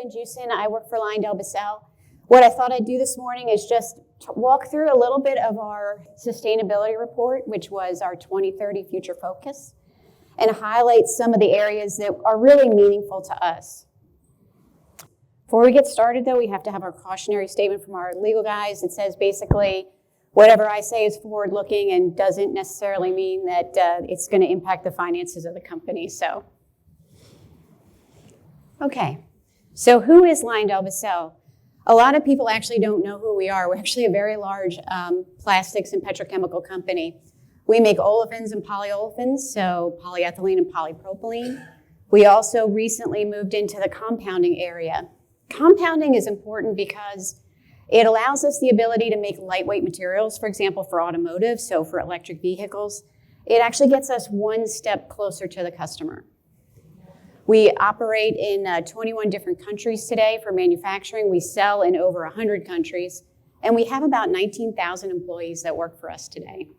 Jewson. Jewson, I work for Lyondellbasell. What I thought I'd do this morning is just walk through a little bit of our sustainability report, which was our 2030 future focus, and highlight some of the areas that are really meaningful to us. Before we get started, though, we have to have our cautionary statement from our legal guys. It says basically, whatever I say is forward-looking and doesn't necessarily mean that it's going to impact the finances of the company. So, okay. So who is Lyondellbasell? A lot of people actually don't know who we are. We're actually a very large plastics and petrochemical company. We make olefins and polyolefins, so polyethylene and polypropylene. We also recently moved into the compounding area. Compounding is important because it allows us the ability to make lightweight materials, for example, for automotive, so for electric vehicles. It actually gets us one step closer to the customer. We operate in 21 different countries today for manufacturing. We sell in over 100 countries, and we have about 19,000 employees that work for us today.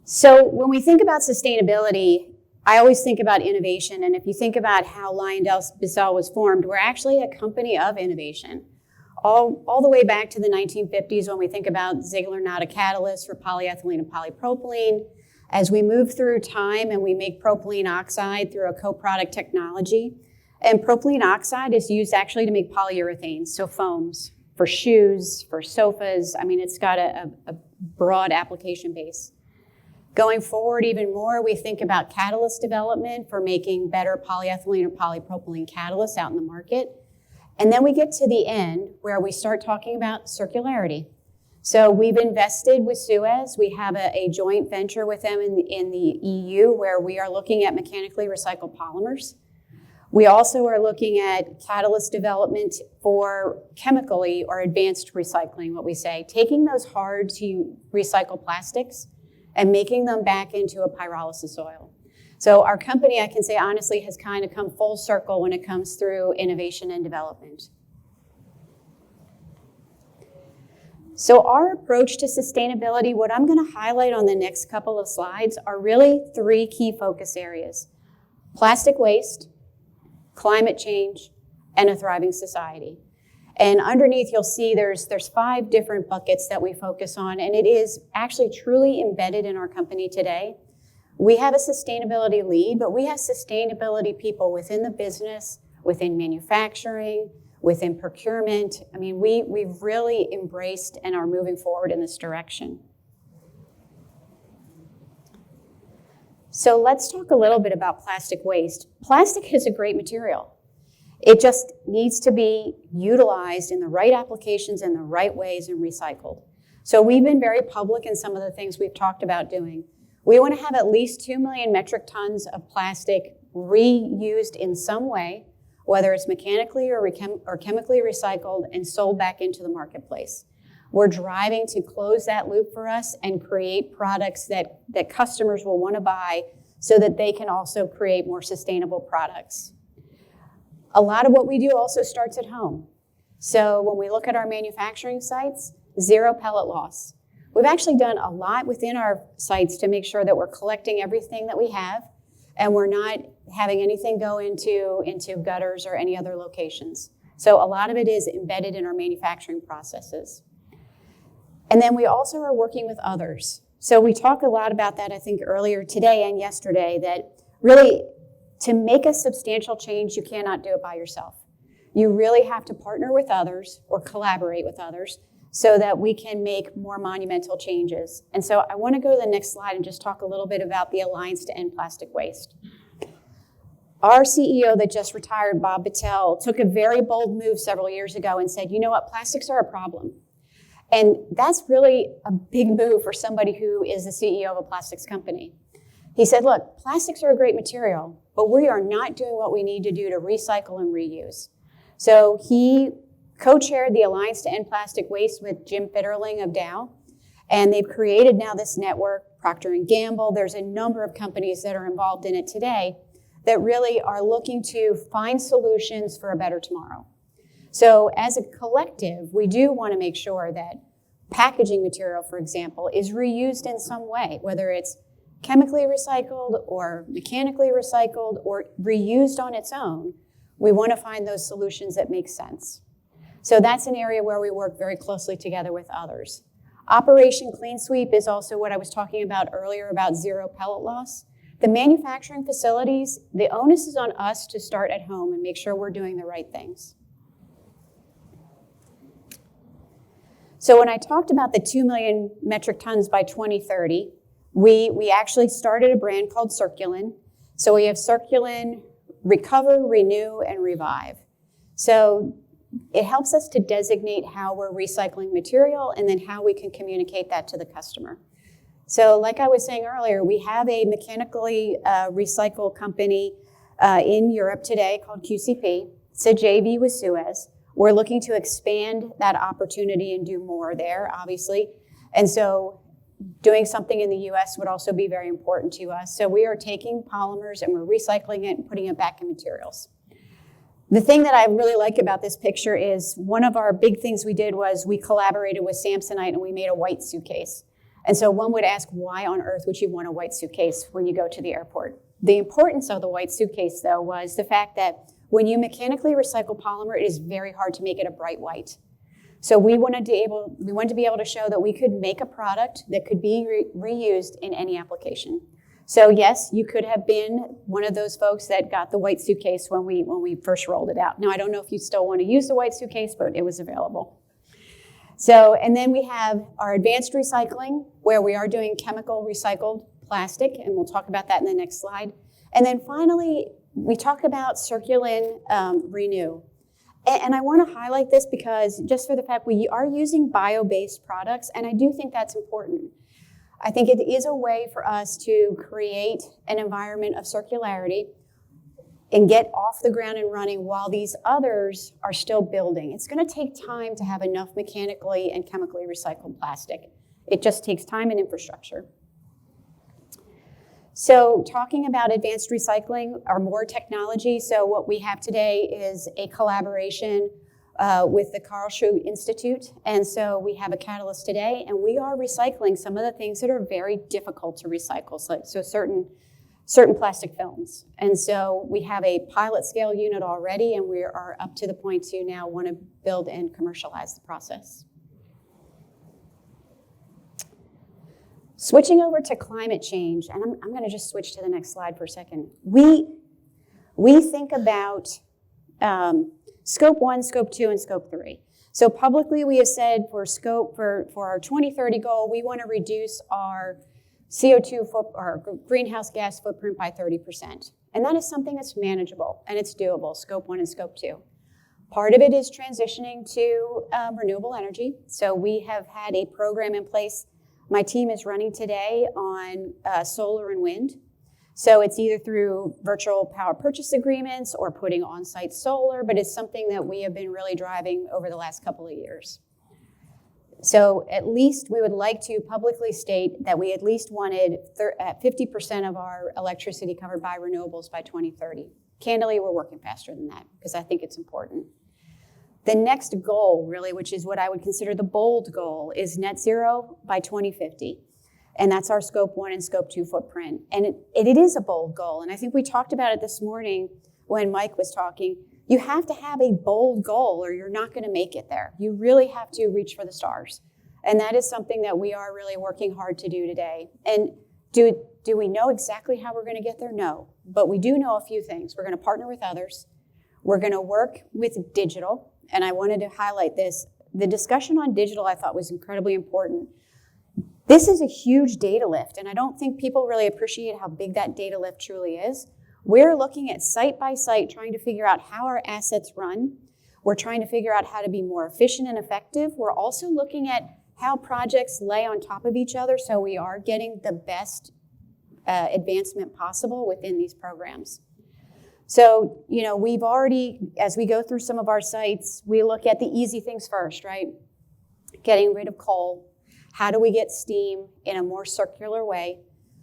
So when we think about sustainability, I always think about innovation, and if you think about how Lyondellbasell was formed, we're actually a company of innovation. All the way back to the 1950s when we think about Ziegler-Natta catalysts for polyethylene and polypropylene. As we move through time and we make propylene oxide through a co-product technology, and propylene oxide is used actually to make polyurethanes, so foams, for shoes, for sofas. I mean, it's got a broad application base. Going forward even more, we think about catalyst development for making better polyethylene or polypropylene catalysts out in the market. And then we get to the end where we start talking about circularity. So we've invested with Suez. We have a joint venture with them in the EU where we are looking at mechanically recycled polymers. We also are looking at catalyst development for chemically or advanced recycling, what we say, taking those hard to recycle plastics and making them back into a pyrolysis oil. So our company, I can say honestly, has kind of come full circle when it comes through innovation and development. So our approach to sustainability, what I'm going to highlight on the next couple of slides are really three key focus areas: plastic waste, climate change, and a thriving society. And underneath, you'll see there's 5 different buckets that we focus on, and it is actually truly embedded in our company today. We have a sustainability lead, but we have sustainability people within the business, within manufacturing, within procurement. I mean, we've really embraced and are moving forward in this direction. So let's talk a little bit about plastic waste. Plastic is a great material. It just needs to be utilized in the right applications in the right ways and recycled. So we've been very public in some of the things we've talked about doing. We want to have at least 2 million metric tons of plastic reused in some way, whether it's mechanically or chemically recycled and sold back into the marketplace. We're driving to close that loop for us and create products that customers will want to buy so that they can also create more sustainable products. A lot of what we do also starts at home. So when we look at our manufacturing sites, 0 pellet loss. We've actually done a lot within our sites to make sure that we're collecting everything that we have and we're not having anything go into gutters or any other locations. So a lot of it is embedded in our manufacturing processes. And then we also are working with others. So we talked a lot about that, I think, earlier today and yesterday, that really to make a substantial change, you cannot do it by yourself. You really have to partner with others or collaborate with others so that we can make more monumental changes. And so I want to go to the next slide and just talk a little bit about the Alliance to End Plastic Waste. Our CEO that just retired, Bob Patel, took a very bold move several years ago and said, you know what, plastics are a problem. And that's really a big move for somebody who is the CEO of a plastics company. He said, look, plastics are a great material, but we are not doing what we need to do to recycle and reuse. So he co-chaired the Alliance to End Plastic Waste with Jim Fitterling of Dow, and they've created now this network, Procter & Gamble. There's a number of companies that are involved in it today that really are looking to find solutions for a better tomorrow. So as a collective, we do want to make sure that packaging material, for example, is reused in some way, whether it's chemically recycled or mechanically recycled or reused on its own, we want to find those solutions that make sense. So that's an area where we work very closely together with others. Operation Clean Sweep is also what I was talking about earlier about zero pellet loss. The manufacturing facilities, the onus is on us to start at home and make sure we're doing the right things. So when I talked about the 2 million metric tons by 2030, we actually started a brand called Circulin. So we have Circulin, Recover, Renew, and Revive. So it helps us to designate how we're recycling material and then how we can communicate that to the customer. So like I was saying earlier, we have a mechanically recycled company in Europe today called QCP. It's a JV with Suez. We're looking to expand that opportunity and do more there, obviously. And so doing something in the US would also be very important to us. So we are taking polymers and we're recycling it and putting it back in materials. The thing that I really like about this picture is one of our big things we did was we collaborated with Samsonite and we made a white suitcase. And so one would ask, why on earth would you want a white suitcase when you go to the airport? The importance of the white suitcase, though, was the fact that when you mechanically recycle polymer, it is very hard to make it a bright white. So we wanted to be able to show that we could make a product that could be reused in any application. So yes, you could have been one of those folks that got the white suitcase when we first rolled it out. Now, I don't know if you still want to use the white suitcase, but it was available. So, and then we have our advanced recycling, where we are doing chemical recycled plastic, and we'll talk about that in the next slide. And then finally, we talk about Circulin Renew. And I want to highlight this because just for the fact we are using bio-based products, and I do think that's important. I think it is a way for us to create an environment of circularity and get off the ground and running while these others are still building. It's going to take time to have enough mechanically and chemically recycled plastic. It just takes time and infrastructure. So talking about advanced recycling or more technology, so what we have today is a collaboration with the Karlsruhe Institute. And so we have a catalyst today, and we are recycling some of the things that are very difficult to recycle, so certain plastic films. And so we have a pilot scale unit already, and we are up to the point to now want to build and commercialize the process. Switching over to climate change, and I'm going to just switch to the next slide for a second. We think about Scope 1, Scope 2, and Scope 3. So publicly we have said for our 2030 goal, we want to reduce our our greenhouse gas footprint by 30%. And that is something that's manageable and it's doable, Scope 1 and Scope 2. Part of it is transitioning to renewable energy. So we have had a program in place. My team is running today on solar and wind. So it's either through virtual power purchase agreements or putting on-site solar, but it's something that we have been really driving over the last couple of years. So at least we would like to publicly state that we at least wanted 50% of our electricity covered by renewables by 2030. Candidly, we're working faster than that because I think it's important. The next goal, really, which is what I would consider the bold goal, is net zero by 2050. And that's our Scope 1 and Scope 2 footprint. And it is a bold goal. And I think we talked about it this morning when Mike was talking. You have to have a bold goal or you're not going to make it there. You really have to reach for the stars. And that is something that we are really working hard to do today. And do we know exactly how we're going to get there? No. But we do know a few things. We're going to partner with others. We're going to work with digital. And I wanted to highlight this. The discussion on digital I thought was incredibly important. This is a huge data lift, and I don't think people really appreciate how big that data lift truly is. We're looking at site by site, trying to figure out how our assets run. We're trying to figure out how to be more efficient and effective. We're also looking at how projects lay on top of each other so we are getting the best advancement possible within these programs. So, we've already, as we go through some of our sites, we look at the easy things first, right? Getting rid of coal. How do we get steam in a more circular way?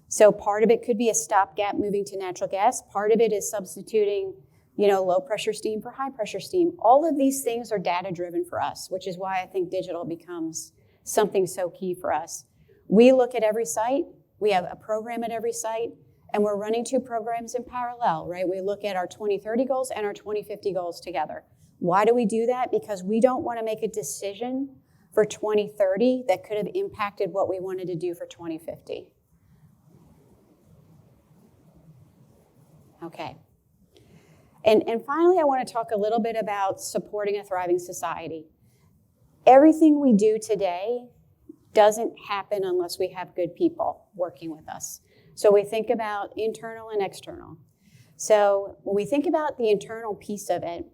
So part of it could be a stopgap moving to natural gas. Part of it is substituting, low pressure steam for high pressure steam. All of these things are data driven for us, which is why I think digital becomes something so key for us. We look at every site. We have a program at every site, and we're running 2 programs in parallel, right? We look at our 2030 goals and our 2050 goals together. Why do we do that? Because we don't want to make a decision for 2030 that could have impacted what we wanted to do for 2050. Okay. And finally, I want to talk a little bit about supporting a thriving society. Everything we do today doesn't happen unless we have good people working with us. So we think about internal and external. So when we think about the internal piece of it,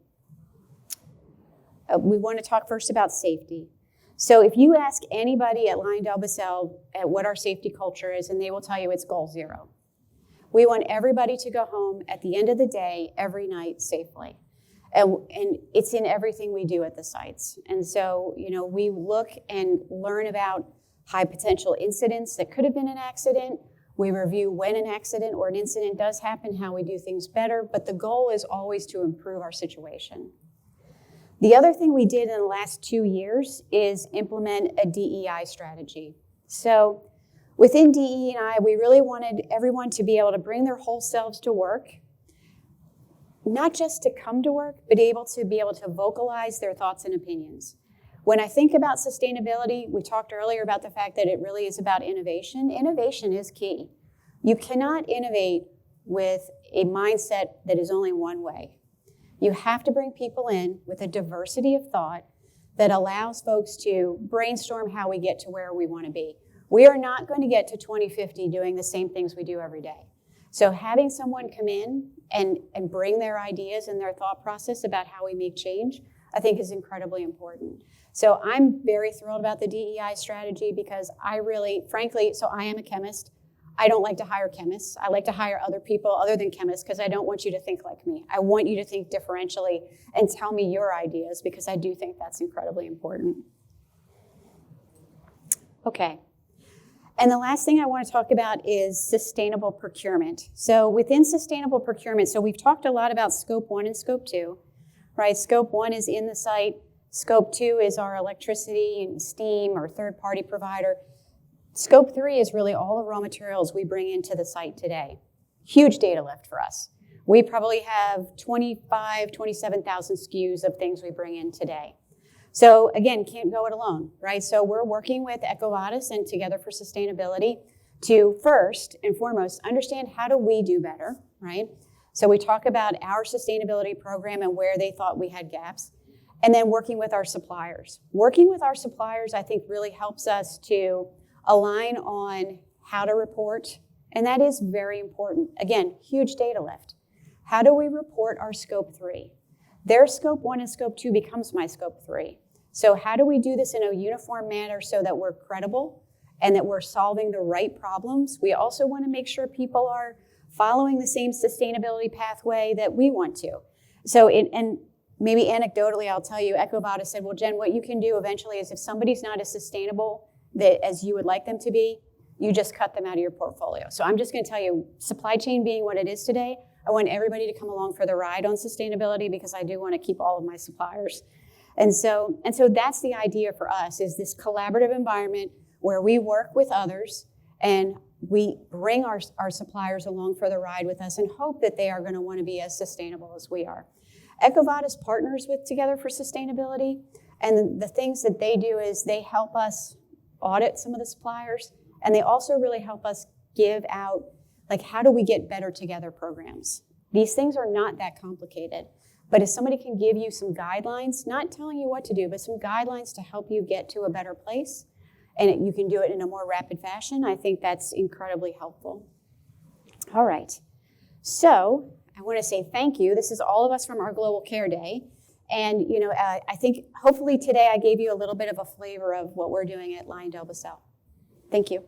we want to talk first about safety. So if you ask anybody at Lyondellbasell at what our safety culture is, and they will tell you it's goal 0. We want everybody to go home at the end of the day, every night, safely. And it's in everything we do at the sites. And so, we look and learn about high potential incidents that could have been an accident. We review when an accident or an incident does happen, how we do things better, but the goal is always to improve our situation. The other thing we did in the last 2 years is implement a DEI strategy. So within DEI, we really wanted everyone to be able to bring their whole selves to work, not just to come to work, but to be able to vocalize their thoughts and opinions. When I think about sustainability, we talked earlier about the fact that it really is about innovation. Innovation is key. You cannot innovate with a mindset that is only one way. You have to bring people in with a diversity of thought that allows folks to brainstorm how we get to where we want to be. We are not going to get to 2050 doing the same things we do every day. So having someone come in and bring their ideas and their thought process about how we make change, I think is incredibly important. So I'm very thrilled about the DEI strategy because I am a chemist. I don't like to hire chemists. I like to hire other people other than chemists because I don't want you to think like me. I want you to think differentially and tell me your ideas because I do think that's incredibly important. Okay. And the last thing I want to talk about is sustainable procurement. So within sustainable procurement, so we've talked a lot about scope 1 and scope 2, right? Scope 1 is in the site. Scope 2 is our electricity and steam or third-party provider. Scope 3 is really all the raw materials we bring into the site today. Huge data lift for us. We probably have 27,000 SKUs of things we bring in today. So again, can't go it alone, right? So we're working with EcoVadis and Together for Sustainability to first and foremost understand how do we do better, right? So we talk about our sustainability program and where they thought we had gaps, and then working with our suppliers. Working with our suppliers, I think, really helps us to align on how to report, and that is very important. Again, huge data lift. How do we report our scope 3? Their scope 1 and scope 2 becomes my scope 3. So how do we do this in a uniform manner so that we're credible and that we're solving the right problems? We also want to make sure people are following the same sustainability pathway that we want to. So, and maybe anecdotally, I'll tell you, EcoVadis said, well, Jen, what you can do eventually is if somebody's not as sustainable as you would like them to be, you just cut them out of your portfolio. So I'm just going to tell you, supply chain being what it is today, I want everybody to come along for the ride on sustainability because I do want to keep all of my suppliers. And so that's the idea for us, is this collaborative environment where we work with others and we bring our suppliers along for the ride with us and hope that they are going to want to be as sustainable as we are. EcoVadis partners with Together for Sustainability, and the things that they do is they help us audit some of the suppliers, and they also really help us give out, like, how do we get better together programs? These things are not that complicated, but if somebody can give you some guidelines, not telling you what to do, but some guidelines to help you get to a better place, and you can do it in a more rapid fashion, I think that's incredibly helpful. All right, so I want to say thank you. This is all of us from our Global Care Day. And I think hopefully today I gave you a little bit of a flavor of what we're doing at Lyondellbasell. Thank you.